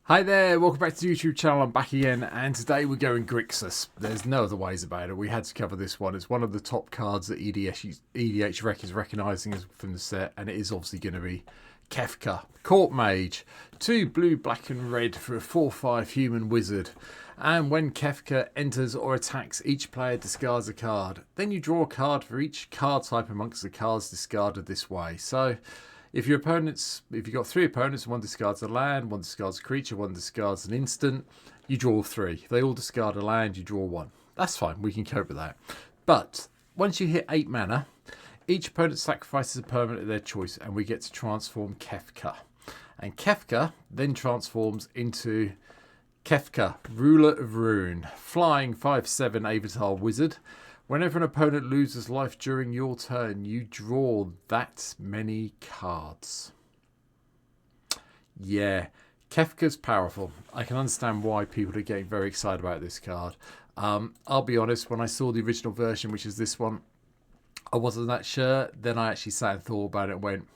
Hi there, welcome back to the YouTube channel. I'm back again, and today we're going Grixis. There's no other ways about it. We had to cover this one. It's one of the top cards that EDH Rec is recognising from the set, and it is obviously going to be Kefka. Court Mage, 2 blue, black and red for a 4/5 human wizard. And when Kefka enters or attacks, each player discards a card. Then you draw a card for each card type amongst the cards discarded this way. So if you've got 3 opponents and one discards a land, one discards a creature, one discards an instant, you draw 3. They all discard a land, you draw 1. That's fine, we can cope with that. But once you hit 8 mana, each opponent sacrifices a permanent of their choice, and we get to transform Kefka. And Kefka then transforms into Kefka, Ruler of Ruin, flying 5/7 Avatar Wizard. Whenever an opponent loses life during your turn, you draw that many cards. Yeah, Kefka's powerful. I can understand why people are getting very excited about this card. I'll be honest, when I saw the original version, which is this one, I wasn't that sure. Then I actually sat and thought about it and went,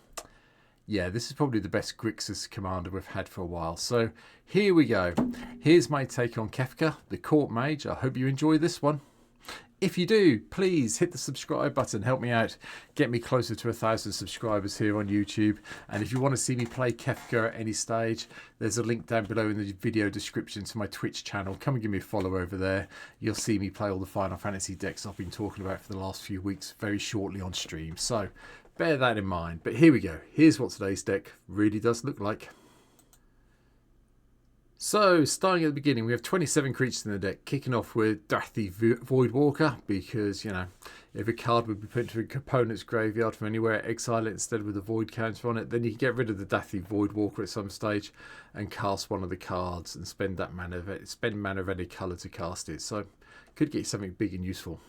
yeah, this is probably the best Grixis commander we've had for a while. So here we go. Here's my take on Kefka, the Court Mage. I hope you enjoy this one. If you do, please hit the subscribe button. Help me out. Get me closer to 1,000 subscribers here on YouTube. And if you want to see me play Kefka at any stage, there's a link down below in the video description to my Twitch channel. Come and give me a follow over there. You'll see me play all the Final Fantasy decks I've been talking about for the last few weeks very shortly on stream. So bear that in mind. But here we go. Here's what today's deck really does look like. So, starting at the beginning, we have 27 creatures in the deck, kicking off with Dathi Voidwalker, because, you know, if a card would be put into a opponent's graveyard from anywhere, exile it instead with a void counter on it, then you can get rid of the Dathi Voidwalker at some stage and cast one of the cards and spend mana of any colour to cast it. So, could get you something big and useful.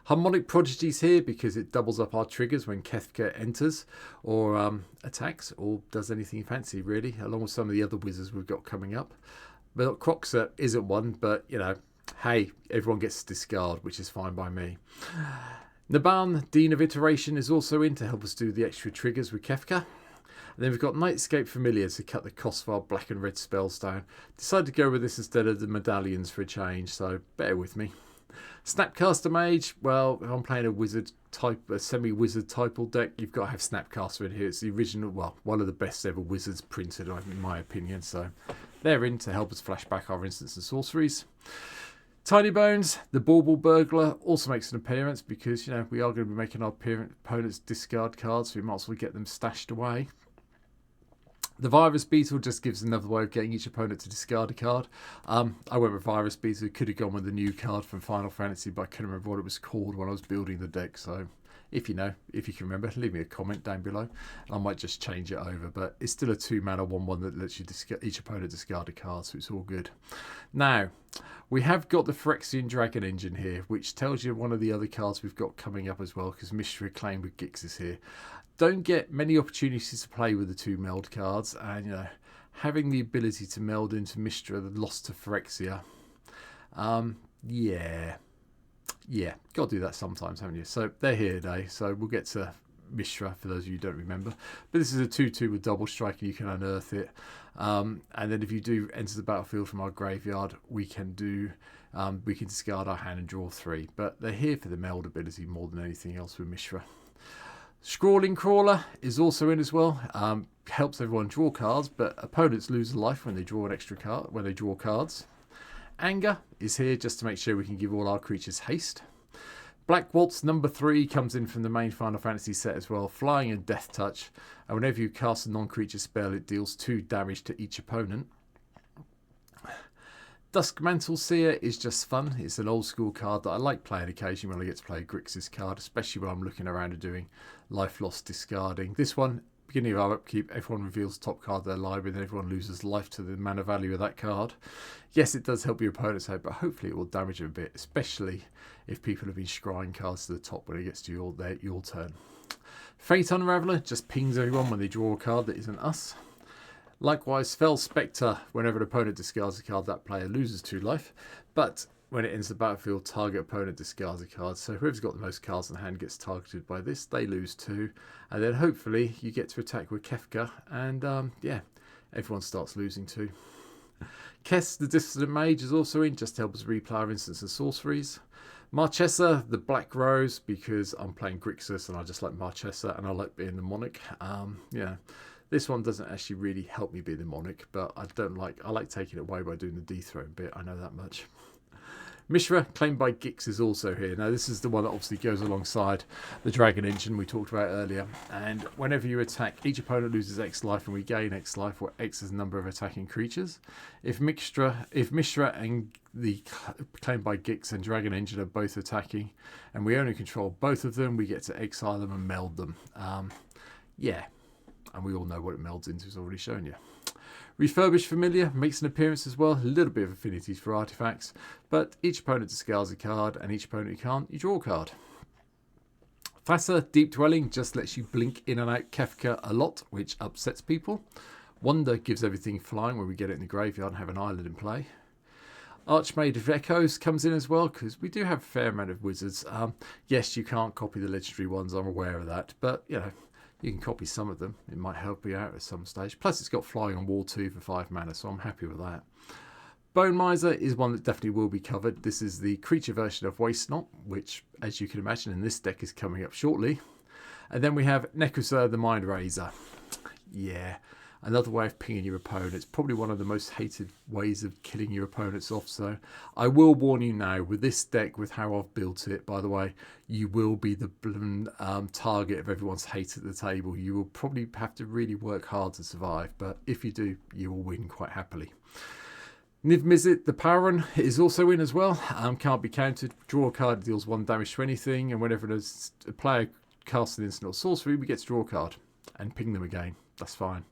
Harmonic Prodigy's here because it doubles up our triggers when Kefka enters or attacks or does anything fancy, really, along with some of the other wizards we've got coming up. But Croxer isn't one, but, you know, hey, everyone gets to discard, which is fine by me. Naban, Dean of Iteration, is also in to help us do the extra triggers with Kefka. And then we've got Nightscape Familiar to cut the cost of our black and red spells down. Decided to go with this instead of the medallions for a change, so bear with me. Snapcaster Mage, well, if I'm playing a semi-wizard typal deck, you've got to have Snapcaster in here. It's the original, well, one of the best ever wizards printed, in my opinion. So they're in to help us flash back our instants and sorceries. Tiny Bones, the Bauble Burglar, also makes an appearance because, you know, we are going to be making our opponents discard cards, so we might as well get them stashed away. The Virus Beetle just gives another way of getting each opponent to discard a card. I went with Virus Beetle. Could have gone with the new card from Final Fantasy, but I couldn't remember what it was called when I was building the deck. So if you can remember, leave me a comment down below. I might just change it over, but it's still a 2-mana 1/1 that lets you each opponent discard a card, so it's all good. Now, we have got the Phyrexian Dragon Engine here, which tells you one of the other cards we've got coming up as well, because Mystery Acclaim with Grixis here. Don't get many opportunities to play with the 2 meld cards, and, you know, having the ability to meld into Mystra, the lost to Phyrexia, yeah, got to do that sometimes, haven't you? So they're here today, so we'll get to Mystra for those of you who don't remember. But this is a 2/2 with double strike, and you can unearth it. And then if you do enter the battlefield from our graveyard, we can discard our hand and draw 3. But they're here for the meld ability more than anything else with Mystra. Scrawling Crawler is also in as well. Helps everyone draw cards, but opponents lose a life when they draw an extra card, when they draw cards. Anger is here just to make sure we can give all our creatures haste. Black Waltz number 3 comes in from the main Final Fantasy set as well, flying and death touch. And whenever you cast a non-creature spell, it deals 2 damage to each opponent. Duskmantle Seer is just fun. It's an old school card that I like playing occasionally when I get to play a Grixis card, especially when I'm looking around and doing life loss discarding. This one, beginning of our upkeep, everyone reveals the top card of their library, and everyone loses life to the mana value of that card. Yes, it does help your opponents out, but hopefully it will damage them a bit, especially if people have been scrying cards to the top when it gets to your turn. Fate Unraveler just pings everyone when they draw a card that isn't us. Likewise, Fell Spectre, whenever an opponent discards a card, that player loses 2 life. But when it enters the battlefield, target opponent discards a card. So whoever's got the most cards in hand gets targeted by this. They lose 2. And then hopefully you get to attack with Kefka. And yeah, everyone starts losing 2. Kess, the Dissident Mage, is also in, just to help us replay our instants and sorceries. Marchesa, the Black Rose, because I'm playing Grixis and I just like Marchesa and I like being the Monarch. Yeah, this one doesn't actually really help me be the Monarch, but I like taking it away by doing the dethrone bit, I know that much. Mishra, claimed by Gix, is also here. Now, this is the one that obviously goes alongside the Dragon Engine we talked about earlier. And whenever you attack, each opponent loses X life and we gain X life, where X is the number of attacking creatures. If Mishra and the claimed by Gix and Dragon Engine are both attacking, and we only control both of them, we get to exile them and meld them. Yeah, and we all know what it melds into, it's already shown you. Refurbished Familiar makes an appearance as well, a little bit of affinities for artifacts, but each opponent discards a card, and each opponent who can't, you draw a card. Thassa, Deep Dwelling, just lets you blink in and out Kefka a lot, which upsets people. Wonder gives everything flying when we get it in the graveyard and have an island in play. Archmaid of Echoes comes in as well, because we do have a fair amount of wizards. Yes, you can't copy the legendary ones, I'm aware of that, but, you know, you can copy some of them. It might help you out at some stage. Plus, it's got Flying on Wall 2 for 5 mana, so I'm happy with that. Bone Miser is one that definitely will be covered. This is the creature version of Waste Not, which, as you can imagine, in this deck is coming up shortly. And then we have Nekusur, the Mind Razor. Yeah, another way of pinging your opponent. It's probably one of the most hated ways of killing your opponents off. So I will warn you now, with this deck, with how I've built it, by the way, you will be the target of everyone's hate at the table. You will probably have to really work hard to survive, but if you do, you will win quite happily. Niv Mizzet, the Paran, is also in as well. Can't be countered. Draw a card, deals 1 damage to anything, and whenever there's a player casts an instant or sorcery, we get to draw a card and ping them again. That's fine.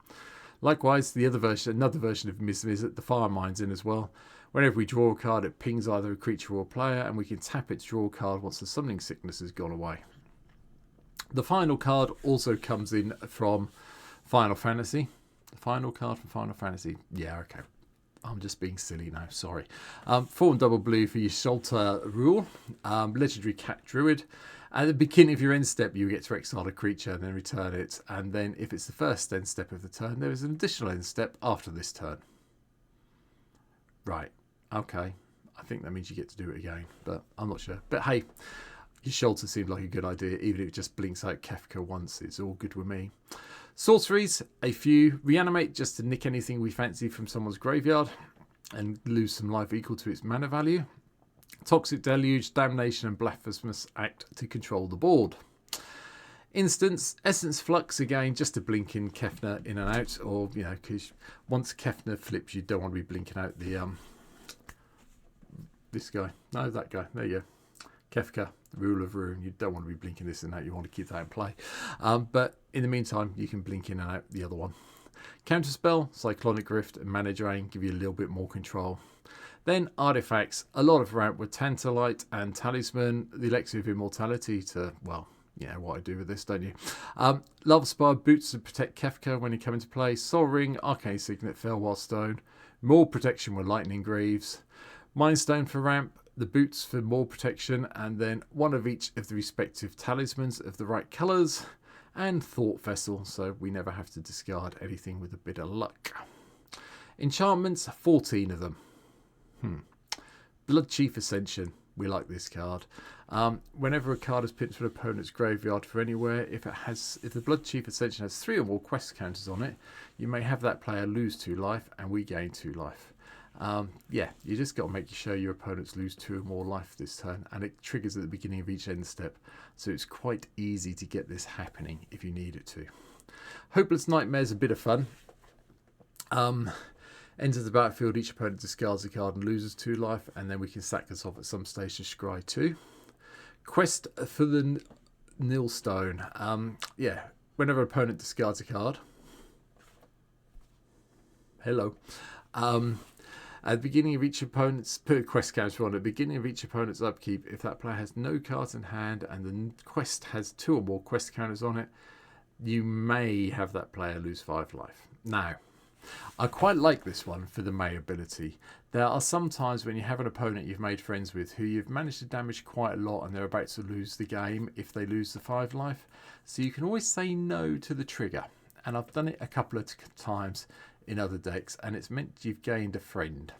Likewise, the other version, another version of Niv Mizzet, the Firemind's in as well. Whenever we draw a card, it pings either a creature or a player, and we can tap it to draw a card once the summoning sickness has gone away. The final card also comes in from Final Fantasy. The final card from Final Fantasy. Yeah, okay. I'm just being silly now, sorry. 4 and double blue for your Sholta rule. Legendary Cat Druid. At the beginning of your end step, you get to exile a creature and then return it. And then if it's the first end step of the turn, there is an additional end step after this turn. Right, okay. I think that means you get to do it again, but I'm not sure. But hey, your Sholta seemed like a good idea. Even if it just blinks out Kefka once, it's all good with me. Sorceries, a few. Reanimate, just to nick anything we fancy from someone's graveyard and lose some life equal to its mana value. Toxic Deluge, Damnation and Blasphemous Act to control the board. Instance, Essence Flux, again, just to blink in Kefner in and out, or, you know, because once Kefner flips, you don't want to be blinking out the, this guy. No, that guy. There you go. Kefka, Rule of Ruin. You don't want to be blinking this and out. You want to keep that in play. But in the meantime, you can blink in and out the other one. Counterspell, Cyclonic Rift and Mana Drain give you a little bit more control. Then artifacts, a lot of ramp with Tantalite and Talisman, the Elixir of Immortality to, well, yeah, what I do with this, don't you? Love Spire, Boots to protect Kefka when you come into play. Soul Ring, Arcane Signet, Farewell Stone. More protection with Lightning Greaves. Mind Stone for ramp, the boots for more protection, and then one of each of the respective talismans of the right colours, and Thought Vessel, so we never have to discard anything with a bit of luck. Enchantments, 14 of them. Blood Chief Ascension, we like this card. Whenever a card is picked from an opponent's graveyard for anywhere, if the Blood Chief Ascension has 3 or more quest counters on it, you may have that player lose 2 life, and we gain 2 life. Yeah, you just got to make sure your opponents lose 2 or more life this turn, and it triggers at the beginning of each end step, so it's quite easy to get this happening if you need it to. Hopeless Nightmare's a bit of fun. Enters the battlefield, each opponent discards a card and loses 2 life, and then we can sack this off at some stage to scry 2. Quest for the Nilstone. Yeah, whenever an opponent discards a card. Hello. At the beginning of each opponent's put a quest counter on. At the beginning of each opponent's upkeep, if that player has no cards in hand and the quest has 2 or more quest counters on it, you may have that player lose 5 life. Now, I quite like this one for the May ability. There are some times when you have an opponent you've made friends with who you've managed to damage quite a lot and they're about to lose the game if they lose the 5 life. So you can always say no to the trigger. And I've done it a couple of times. in other decks, and it's meant you've gained a friend,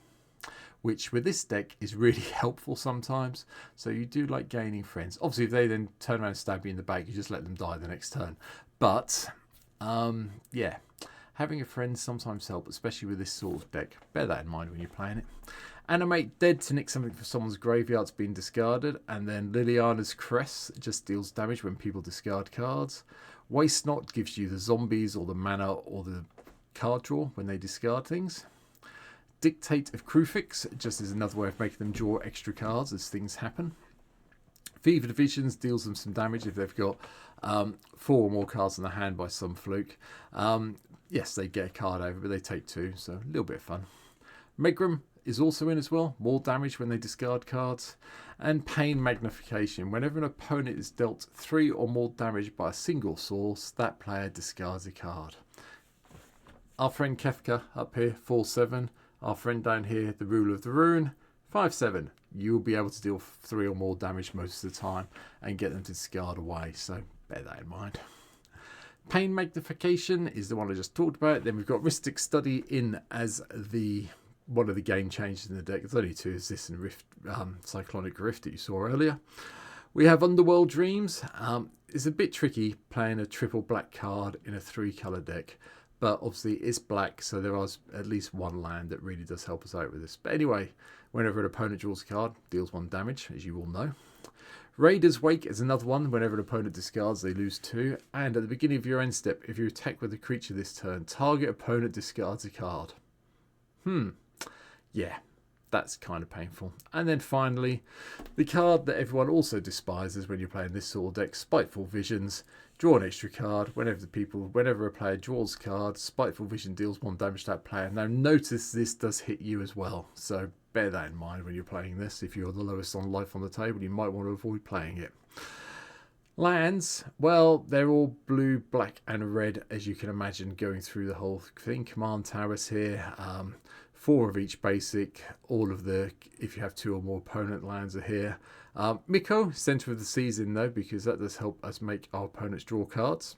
which with this deck is really helpful sometimes. So you do like gaining friends. Obviously, if they then turn around and stab you in the back, you just let them die the next turn. But yeah, having a friend sometimes helps, especially with this sort of deck. Bear that in mind when you're playing it. Animate Dead to nick something for someone's graveyard's been discarded. And then Liliana's Crest just deals damage when people discard cards. Waste Not gives you the zombies or the mana or the card draw when they discard things. Dictate of Crufix just is another way of making them draw extra cards as things happen. Fevered Visions deals them some damage if they've got 4 or more cards in the hand by some fluke. Yes, they get a card over, but they take 2, so a little bit of fun. Megrim is also in as well, more damage when they discard cards. And Pain Magnification, whenever an opponent is dealt 3 or more damage by a single source, that player discards a card. Our friend Kefka up here, 4/7. Our friend down here, the Ruler of the Rune, 5/7. You'll be able to deal 3 or more damage most of the time and get them to discard away, so bear that in mind. Pain Magnification is the one I just talked about. Then we've got Mystic Study in as the one of the game changes in the deck. There's only 2, is this and Rift, Cyclonic Rift that you saw earlier. We have Underworld Dreams. It's a bit tricky playing a triple black card in a 3-colour deck. But obviously it's black, so there is at least 1 land that really does help us out with this. But anyway, whenever an opponent draws a card, deals 1 damage, as you all know. Raider's Wake is another one. Whenever an opponent discards, they lose 2. And at the beginning of your end step, if you attack with a creature this turn, target opponent discards a card. Yeah, that's kind of painful. And then finally, the card that everyone also despises when you're playing this sort of deck, Spiteful Visions. Draw an extra card. Whenever a player draws a card, Spiteful Vision deals 1 damage to that player. Now notice this does hit you as well, so bear that in mind when you're playing this. If you're the lowest on life on the table, you might want to avoid playing it. Lands, well, they're all blue, black and red, as you can imagine, going through the whole thing. Command towers here, 4 of each basic. All of the, if you have 2 or more opponent lands, are here. Miko, Centre of the Season though, because that does help us make our opponents draw cards.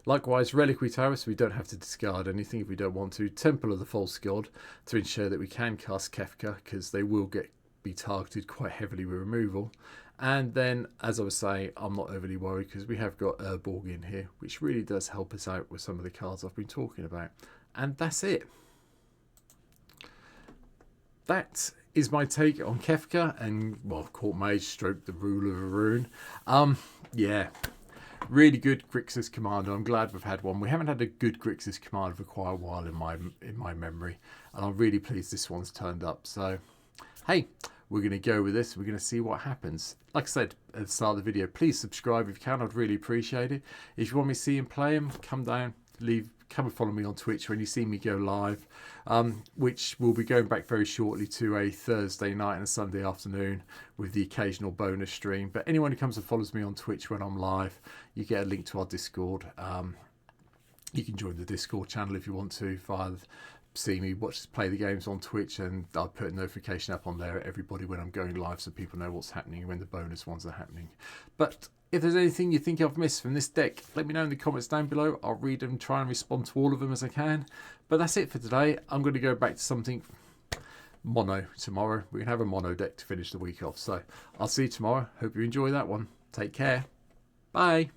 Likewise, Reliquary Tower, so we don't have to discard anything if we don't want to. Temple of the False God, to ensure that we can cast Kefka, because they will be targeted quite heavily with removal. And then, as I was saying, I'm not overly worried because we have got Urborg in here, which really does help us out with some of the cards I've been talking about. And that's it. That is my take on Kefka and, well, Court Mage stroke the Ruler of the Rune. Yeah, really good Grixis commander. I'm glad we've had one. We haven't had a good Grixis commander for quite a while in my memory, and I'm really pleased this one's turned up. So, hey, we're going to go with this. We're going to see what happens. Like I said at the start of the video, please subscribe if you can. I'd really appreciate it. If you want me to see him play him, come down, come and follow me on Twitch when you see me go live, which will be going back very shortly to a Thursday night and a Sunday afternoon with the occasional bonus stream. But anyone who comes and follows me on Twitch when I'm live, you get a link to our Discord. You can join the Discord channel if you want to see me play the games on Twitch, and I'll put a notification up on there at everybody when I'm going live so people know what's happening when the bonus ones are happening. But if there's anything you think I've missed from this deck, let me know in the comments down below. I'll read them, try and respond to all of them as I can. But that's it for today. I'm going to go back to something mono tomorrow. We're going to have a mono deck to finish the week off. So I'll see you tomorrow. Hope you enjoy that one. Take care. Bye.